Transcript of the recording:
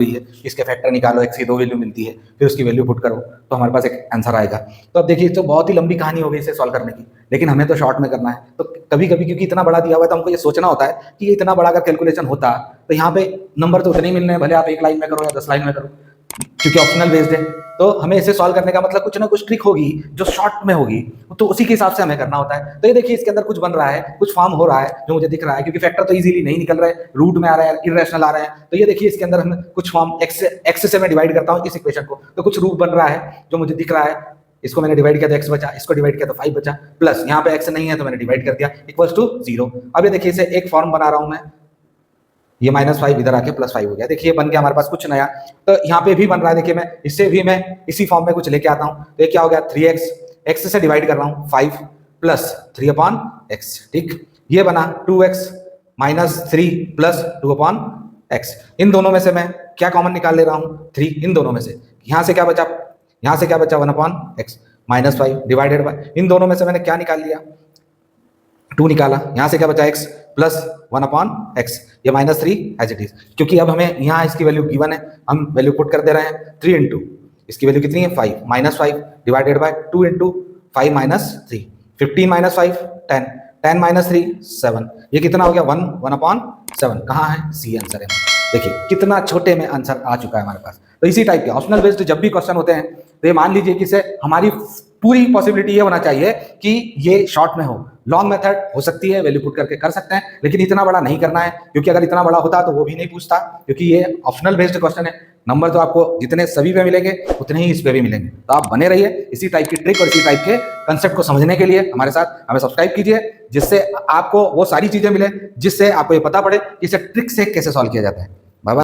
हुई है, इसके फैक्टर निकालो, x की 2 वैल्यू मिलती है, फिर उसकी वैल्यू पुट करो तो हमारे पास एक आंसर आएगा। तो अब देखिए तो बहुत ही लंबी कहानी हो गई इसे सॉल्व करने की, लेकिन हमें तो शॉर्ट में करना है। तो कभी कभी क्योंकि इतना बड़ा दिया हुआ है तो हमको ये सोचना होता है कि ये इतना बड़ा अगर कैलकुलेशन होता तो यहाँ पे नंबर तो उतने ही मिलने हैं, भले आप 1 लाइन में करो या 10 लाइन में करो, क्योंकि ऑप्शनल बेस्ड है। तो हमें इसे सॉल्व करने का मतलब कुछ ना कुछ ट्रिक होगी जो शॉर्ट में होगी, तो उसी के हिसाब से हमें करना होता है। तो ये देखिए इसके अंदर कुछ बन रहा है, कुछ फॉर्म हो रहा है जो मुझे दिख रहा है, क्योंकि फैक्टर तो इजीली नहीं निकल रहा है, रूट में आ रहा है, इरेशनल आ रहा है। तो ये देखिए इसके अंदर हम कुछ फॉर्म एक्स से मैं डिवाइड करता हूँ इस इक्वेशन को, तो कुछ रूट बन रहा है जो मुझे दिख रहा है। इसको मैंने डिवाइड किया तो x बचा, इसको डिवाइड किया तो 5 बचा, प्लस यहाँ पे x नहीं है तो मैंने डिवाइड कर दिया, इक्वल्स टू 0। अब ये देखिए इसे एक फॉर्म बना रहा हूं मैं, ये -5 इधर आके +5 हो गया। देखिए बन गया हमारे पास कुछ नया। तो यहाँ पे भी बन रहा है, देखिए मैं इससे भी मैं इसी फॉर्म में कुछ लेके आता हूँ। तो ये क्या हो गया 3x, x से डिवाइड कर रहा हूँ 5 प्लस 3/x, ठीक। ये बना 2x -3 प्लस 2/x। इन दोनों में से मैं क्या कॉमन निकाल ले रहा हूँ 3, इन दोनों में से। यहाँ से क्या बचा 1/x -5 डिवाइडेड बाय, इन दोनों में से मैंने क्या निकाल लिया 2 निकाला। यहाँ से क्या बचा x प्लस 1/x, ये -3 एज इट इज, क्योंकि अब हमें यहाँ इसकी वैल्यू गिवन है, हम वैल्यू पुट कर दे रहे हैं 3 इंटू इसकी वैल्यू कितनी है 5, -5 डिवाइडेड बाय 2 इंटू 5 -3, 15 -5 10, 10 -3 7, ये कितना हो गया 1/7। कहाँ है सी आंसर है। देखिए कितना छोटे में आंसर आ चुका है हमारे पास। तो इसी टाइप के ऑप्शनल बेस्ड जब भी क्वेश्चन होते हैं तो ये मान लीजिए कि इसे हमारी पूरी पॉसिबिलिटी ये होना चाहिए कि ये शॉर्ट में हो। लॉन्ग मेथड हो सकती है, वैल्यू पुट करके कर सकते हैं, लेकिन इतना बड़ा नहीं करना है, क्योंकि अगर इतना बड़ा होता तो वो भी नहीं पूछता, क्योंकि ये ऑप्शनल बेस्ड क्वेश्चन है। नंबर तो आपको जितने सभी पे मिलेंगे उतने ही इस पे भी मिलेंगे। तो आप बने रहिए इसी टाइप की ट्रिक और इसी टाइप के कंसेप्ट को समझने के लिए हमारे साथ हमें सब्सक्राइब कीजिए, जिससे आपको वो सारी चीजें मिले जिससे आपको ये पता पड़े कि इसे ट्रिक से कैसे सॉल्व किया जाता है।